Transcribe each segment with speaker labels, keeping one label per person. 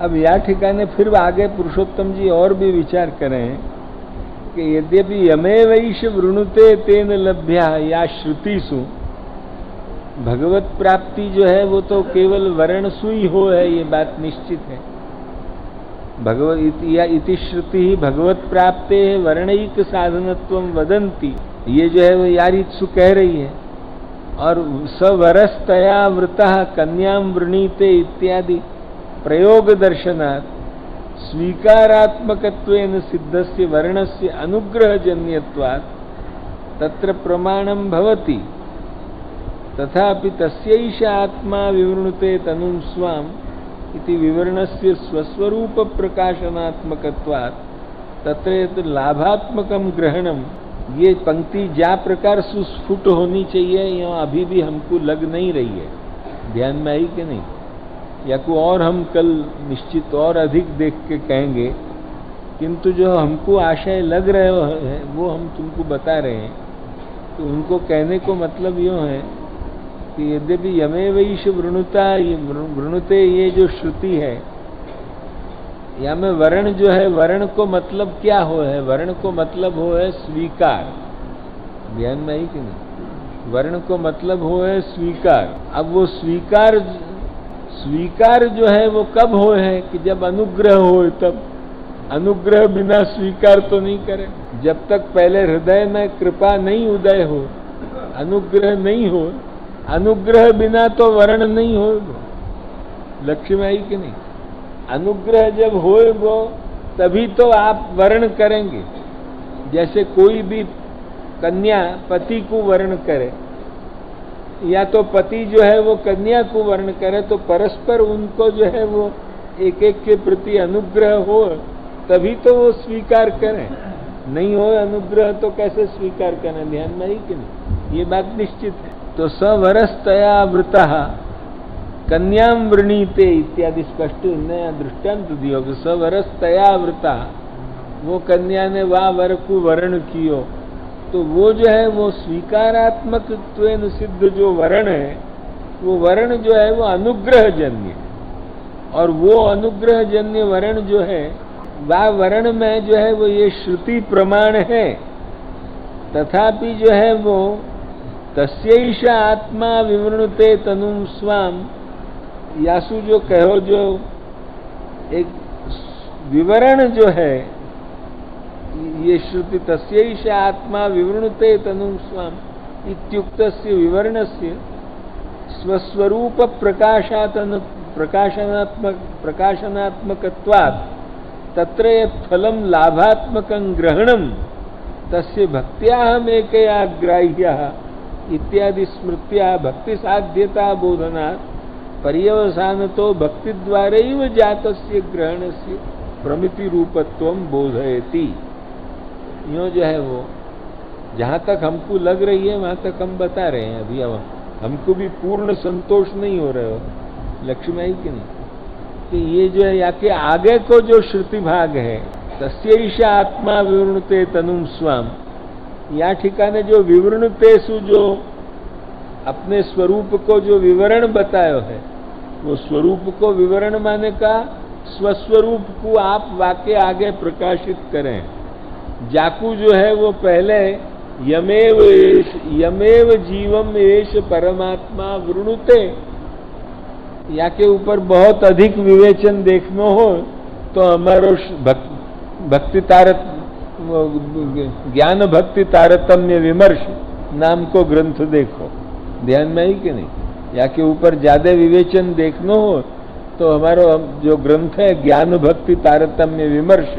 Speaker 1: अब या ठिकाने फिर आगे पुरुषोत्तम जी और भी विचार करें कि यद्यपि यमेवैष वृणुते तेन लभ्या या श्रुतिषु, भगवत प्राप्ति जो है वो तो केवल वर्णसु ही हो है, ये बात निश्चित है। भगवत इति श्रुति ही भगवत प्राप्ते वर्णैक साधनत्वम वदंती, ये जो है वो यारित्सु कह रही है। और सवरस्तया वृतः कन्याम वृणीते इत्यादि प्रयोग दर्शनात् स्वीकारात्मकत्वेन सिद्धस्य वर्णस्य अनुग्रहजन्यत्वात् तत्र प्रमाणं भवति। तथापि तस्यैष आत्मा विवृणुते तनुं स्वाम इति विवरणस्य स्वस्वरूप प्रकाशनात्मकत्वात् तत्र लाभात्मकं ग्रहणम। ये पंक्ति जा प्रकार सुस्फुट होनी चाहिए, यहाँ अभी भी हमको लग नहीं रही है, ध्यान में आई कि नहीं, या को और हम कल निश्चित और अधिक देख के कहेंगे, किंतु जो हमको आशय लग रहे हैं वो हम तुमको बता रहे हैं। तो उनको कहने को मतलब यूँ है कि यद्यपि यमेवैष वृणुता, ये वृणुते ये जो श्रुति है, या में वर्ण जो है, वर्ण को मतलब क्या हो है, वर्ण को मतलब हो है स्वीकार, ध्यान में आई कि नहीं, वर्ण को मतलब हो है स्वीकार। अब वो स्वीकार जो है वो कब हो है कि जब अनुग्रह हो, तब। अनुग्रह बिना स्वीकार तो नहीं करे। जब तक पहले हृदय में कृपा नहीं उदय हो, अनुग्रह नहीं हो, अनुग्रह बिना तो वर्ण नहीं हो। लक्ष्य में आई कि नहीं, अनुग्रह जब होए वो तभी तो आप वर्ण करेंगे। जैसे कोई भी कन्या पति को वर्ण करे, या तो पति जो है वो कन्या को वर्ण करे, तो परस्पर उनको जो है वो एक एक के प्रति अनुग्रह हो तभी तो वो स्वीकार करें। नहीं हो अनुग्रह तो कैसे स्वीकार करें, ध्यान में आई कि नहीं, ये बात निश्चित है। तो सवरस्तया वृतः कन्याम वृणीते इत्यादि स्पष्ट नया दृष्टांत दियो कि सवरस्तया वृता, वो कन्या ने वाह वर को वर्ण कियो, तो वो जो है वो स्वीकारात्मक त्वेन सिद्ध जो वर्ण है, वो वर्ण जो है वो अनुग्रहजन्य है। और वो अनुग्रहजन्य वर्ण जो है, वह वर्ण में जो है वो ये श्रुति प्रमाण है। तथापि जो है वो तस्यैष आत्मा विवृणुते तनुं स्वाम, यासु जो कहो, जो एक विवरण जो है ये श्रुति तस्यैष आत्मा विवृणुते तनुं स्वाम इत्युक्तस्य विवरणस्य स्वस्वरूप प्रकाशनात्मकत्वात् तत्र यत् फलं लाभात्मकं ग्रहणं तस्य भक्त्याहमेकया ग्राह्यः इत्यादि स्मृत्या भक्ति साध्यता बोधनात् पर्यवसानतो भक्तिद्वारैव जातस्य ग्रहणस्य प्रमिति रूपत्वं बोधयति। यूँ जो है वो जहाँ तक हमको लग रही है वहाँ तक हम बता रहे हैं। अभी अब हमको भी पूर्ण संतोष नहीं हो रहे हो, लक्ष्मी कि नहीं, कि ये जो है या के आगे को जो श्रुति भाग है तस्यैष आत्मा विवृणुते तनुं स्वाम, या ठिकाने जो विवृणुतेषु जो अपने स्वरूप को जो विवरण बतायो है, वो स्वरूप को विवरण माने का स्वस्वरूप को आप वाक्य आगे प्रकाशित करें। जाकू जो है वो पहले यमेव जीवम एष परमात्मा वृणुते, या के ऊपर बहुत अधिक विवेचन देखना हो तो हमारो भक्ति ज्ञान भक्ति तारतम्य विमर्श नाम को ग्रंथ देखो, ध्यान में ही कि नहीं, या के ऊपर ज्यादा विवेचन देखना हो तो हमारो जो ग्रंथ है ज्ञान भक्ति तारतम्य विमर्श,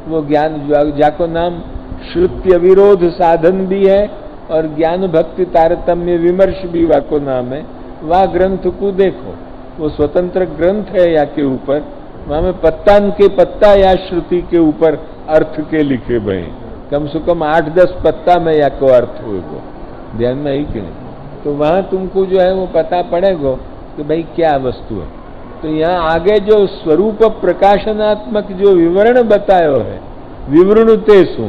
Speaker 1: वो ज्ञान जाको नाम श्रुत्य विरोध साधन भी है और ज्ञान भक्ति तारतम्य विमर्श भी वाको नाम है। वह ग्रंथ को देखो, वो स्वतंत्र ग्रंथ है या के ऊपर, वहां में पत्तान के पत्ता या श्रुति के ऊपर अर्थ के लिखे भय, कम से कम 8-10 पत्ता में या को अर्थ होगा, ध्यान में ही कि नहीं, तो वहां तुमको जो है वो पता पड़ेगा कि भाई क्या वस्तु है। तो यहाँ आगे जो स्वरूप प्रकाशनात्मक जो विवरण बतायो है, विवृणुतेषु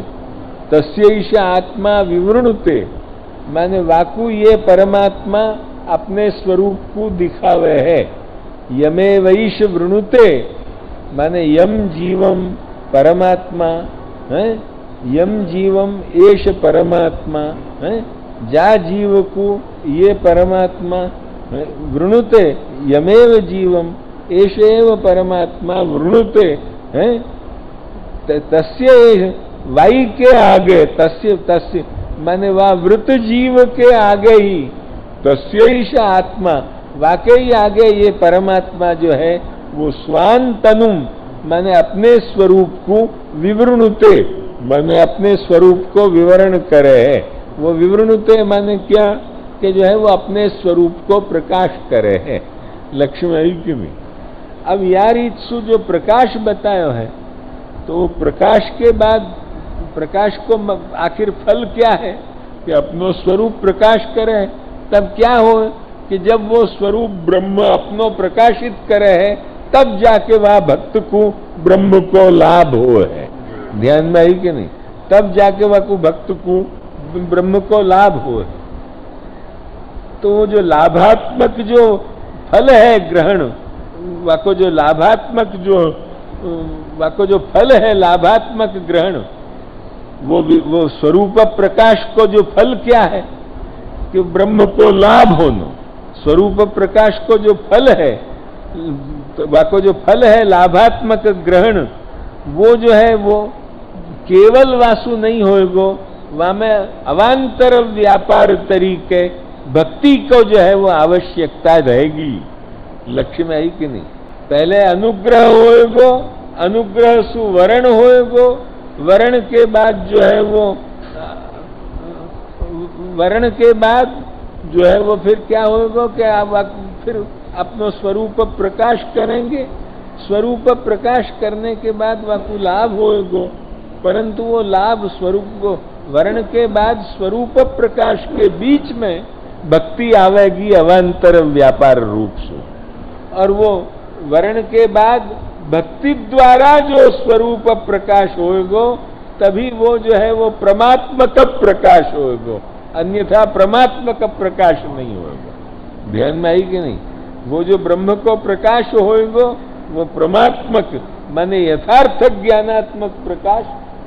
Speaker 1: तस्यैष आत्मा विवृणुते, माने वाकु ये परमात्मा अपने स्वरूप को दिखावे है। यमेवैष वृणुते, माने यम जीवम परमात्मा है, यम जीवम एष परमात्मा है, जा जीव को ये परमात्मा वृणुते, यमेव जीवम एषेव परमात्मा वृणुते है, तस्य वाई के आगे, तस्य तस्य माने वह वृत जीव के आगे ही, तस्यैष आत्मा, वाकई आगे ये परमात्मा जो है वो स्वान तनुम माने अपने स्वरूप को विवृणुते, माने अपने स्वरूप को विवरण करे है। वो विवृणुते माने क्या कि जो है वो अपने स्वरूप को प्रकाश करे है। लक्ष्मी की भी अब यार इत्सु जो प्रकाश बतायो है, तो प्रकाश के बाद प्रकाश को आखिर फल क्या है कि अपनो स्वरूप प्रकाश करे। तब क्या हो कि जब वो स्वरूप ब्रह्म अपनो प्रकाशित करे है, तब जाके वह भक्त को ब्रह्म को लाभ हो है। ध्यान में आई कि नहीं? तब जाके वह को भक्त को ब्रह्म को लाभ हो है। तो वो जो लाभात्मक जो फल है ग्रहण, वाको जो लाभात्मक वाको जो फल है लाभात्मक ग्रहण, वो स्वरूप प्रकाश को जो फल क्या है कि ब्रह्म को लाभ होना। स्वरूप प्रकाश को जो फल है, वाको जो फल है लाभात्मक ग्रहण, वो जो है वो केवल वासु नहीं होएगो, वहां में अवान्तर व्यापार तरीके भक्ति को जो है वो आवश्यकता रहेगी। लक्ष्य में आई कि नहीं? पहले अनुग्रह होएगो, अनुग्रह सुवर्ण होएगो, वर्ण के बाद जो है वो वर्ण के बाद जो है वो फिर क्या होगा कि आप फिर अपनो स्वरूप प्रकाश करेंगे। स्वरूप प्रकाश करने के बाद वाकु लाभ होएगो, परंतु वो लाभ स्वरूप को वर्ण के बाद स्वरूप प्रकाश के बीच में भक्ति आवेगी अवान्तर व्यापार रूप से, और वो वर्ण के बाद भक्ति द्वारा जो स्वरूप प्रकाश होएगो, तभी वो जो है वो परमात्मक प्रकाश होएगो, अन्यथा परमात्मक प्रकाश नहीं होएगा। ध्यान में आई कि नहीं? वो जो ब्रह्म को प्रकाश होएगो वो परमात्मक माने यथार्थ ज्ञानात्मक प्रकाश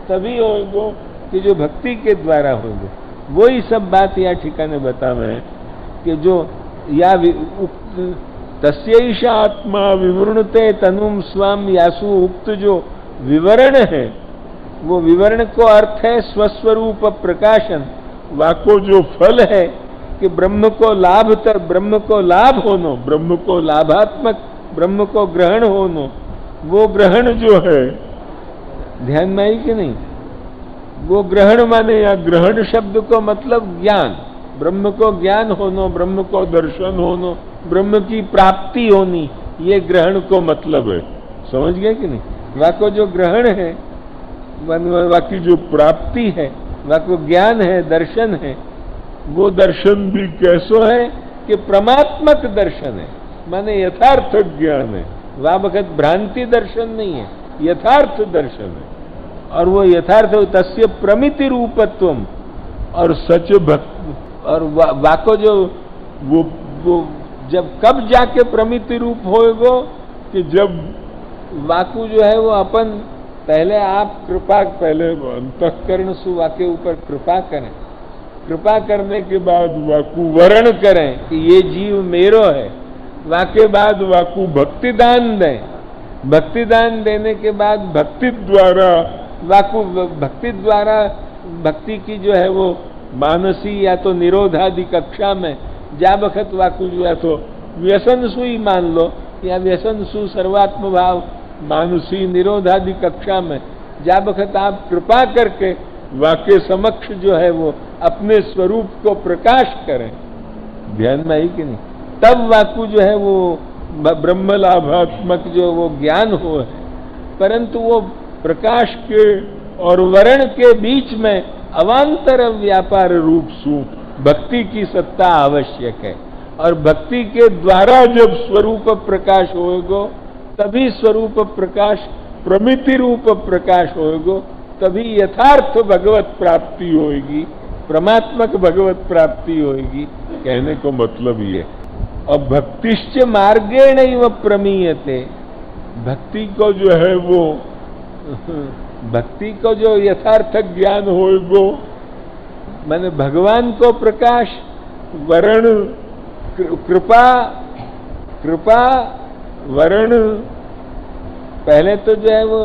Speaker 1: तभी होएगो कि जो भक्ति के द्वारा होएगो। वही सब बात यहाँ ठिकाने बतावे है कि जो या तस्यैष आत्मा विवृणुते तनुम स्वाम यासु उक्त जो विवरण है, वो विवरण को अर्थ है स्वस्वरूप प्रकाशन। वाको जो फल है कि ब्रह्म को लाभ होनो, ब्रह्म को लाभात्मक, ब्रह्म को ग्रहण होनो, वो ग्रहण जो है, ध्यान में आई कि नहीं? वो ग्रहण माने या ग्रहण शब्द को मतलब ज्ञान, ब्रह्म को ज्ञान होनो, ब्रह्म को दर्शन होनो, ब्रह्म की प्राप्ति होनी, ये ग्रहण को मतलब है। समझ गए कि नहीं? वाको जो ग्रहण है, वाकी जो प्राप्ति है, वाको ज्ञान है, दर्शन है, वो दर्शन भी कैसो है कि परमात्मक दर्शन है, माने यथार्थ ज्ञान है। वह वक्त भ्रांति दर्शन नहीं है, यथार्थ दर्शन है। और वो यथार्थ तस्य प्रमिति रूपत्वम, और सच भक्त, और वाको जो वो जब कब जाके प्रमिति रूप होएगो कि जब वाकु जो है वो अपन पहले आप कृपा, पहले अंतःकरण सु वाके ऊपर कृपा करें, कृपा करने के बाद वाकु वर्ण करें कि ये जीव मेरो है, वाके बाद वाकु भक्ति दान दें, भक्ति दान देने के बाद भक्ति द्वारा वाकु भक्ति द्वारा भक्ति की जो है वो मानसी या तो निरोधादि कक्षा में जा बखत वाकु जो है तो व्यसन सु ही मान लो, या व्यसन सु सर्वात्म भाव मानसी निरोधादि कक्षा में जा बखत आप कृपा करके वाके समक्ष जो है वो अपने स्वरूप को प्रकाश करें। ध्यान में आई कि नहीं? तब वाकु जो है वो ब्रह्म लाभात्मक जो वो ज्ञान हो है, परंतु वो प्रकाश के और वर्ण के बीच में अवान्तर व्यापार रूप सु भक्ति की सत्ता आवश्यक है। और भक्ति के द्वारा जब स्वरूप प्रकाश होएगो, तभी स्वरूप प्रकाश प्रमिति रूप प्रकाश होएगो, तभी यथार्थ भगवत प्राप्ति होएगी, परमात्मक भगवत प्राप्ति होएगी। कहने को मतलब ये। अब भक्तिश्च मार्गेण इव प्रमीयते,
Speaker 2: भक्ति को जो है वो
Speaker 1: भक्ति को जो यथार्थ ज्ञान होएगो, माने भगवान को प्रकाश,
Speaker 2: वरण
Speaker 1: कृपा, कृपा वरण, पहले तो जो है वो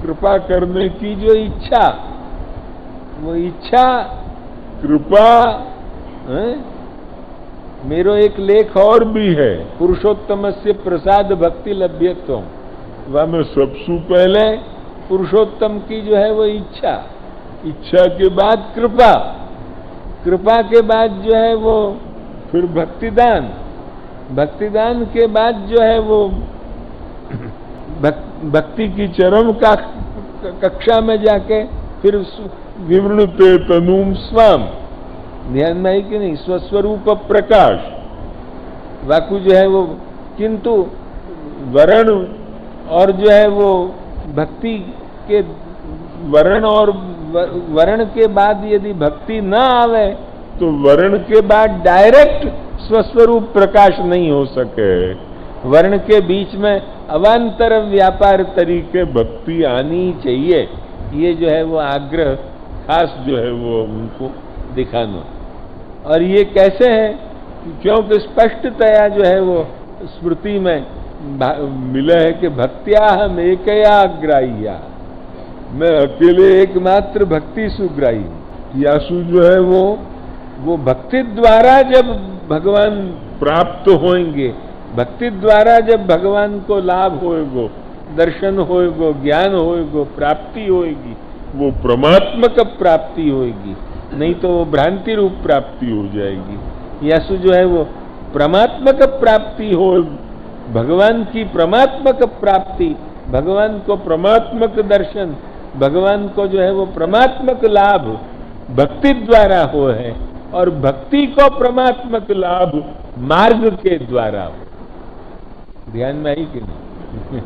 Speaker 1: कृपा करने की जो इच्छा, वो इच्छा,
Speaker 2: कृपा
Speaker 1: हैं?
Speaker 2: मेरो एक लेख और भी है,
Speaker 1: पुरुषोत्तम से प्रसाद भक्ति लभ्यत्वम,
Speaker 2: वह में सबसे पहले
Speaker 1: पुरुषोत्तम की जो है वो इच्छा,
Speaker 2: इच्छा के बाद
Speaker 1: कृपा, कृपा के बाद जो है वो फिर भक्तिदान, भक्तिदान के बाद जो है वो भक्ति की चरम कक्षा में जाके फिर
Speaker 2: विवृणुते तनुम
Speaker 1: स्वाम, ध्यान में आई कि नहीं, स्वस्वरूप प्रकाश, वाकु जो है वो, किंतु वरण और जो है वो भक्ति के वरण, और वरण के बाद यदि भक्ति न आवे
Speaker 2: तो वर्ण के बाद
Speaker 1: डायरेक्ट स्वस्वरूप प्रकाश नहीं हो सके, वर्ण के बीच में अवान्तर व्यापार तरीके भक्ति आनी चाहिए, ये जो है वो आग्रह खास जो है वो उनको दिखाना। और ये कैसे है, क्योंकि स्पष्टतया जो है वो स्मृति में मिला है कि भक्त्या हम एकया ग्राह्या, मैं अकेले एकमात्र भक्ति सुग्राही हूं।
Speaker 2: यासु जो है
Speaker 1: वो भक्ति द्वारा जब भगवान प्राप्त होंगे, भक्ति द्वारा जब भगवान को लाभ होएगो, दर्शन होएगो, ज्ञान होएगो, प्राप्ति होएगी,
Speaker 2: वो परमात्मक
Speaker 1: प्राप्ति होएगी, नहीं तो वो भ्रांति रूप प्राप्ति हो जाएगी। यासु जो है वो परमात्मक प्राप्ति हो, भगवान की परमात्मक प्राप्ति, भगवान को परमात्मक दर्शन, भगवान को जो है वो परमात्मक लाभ भक्ति द्वारा हो है, और भक्ति को परमात्मक लाभ मार्ग के द्वारा हो। ध्यान में आई कि नहीं?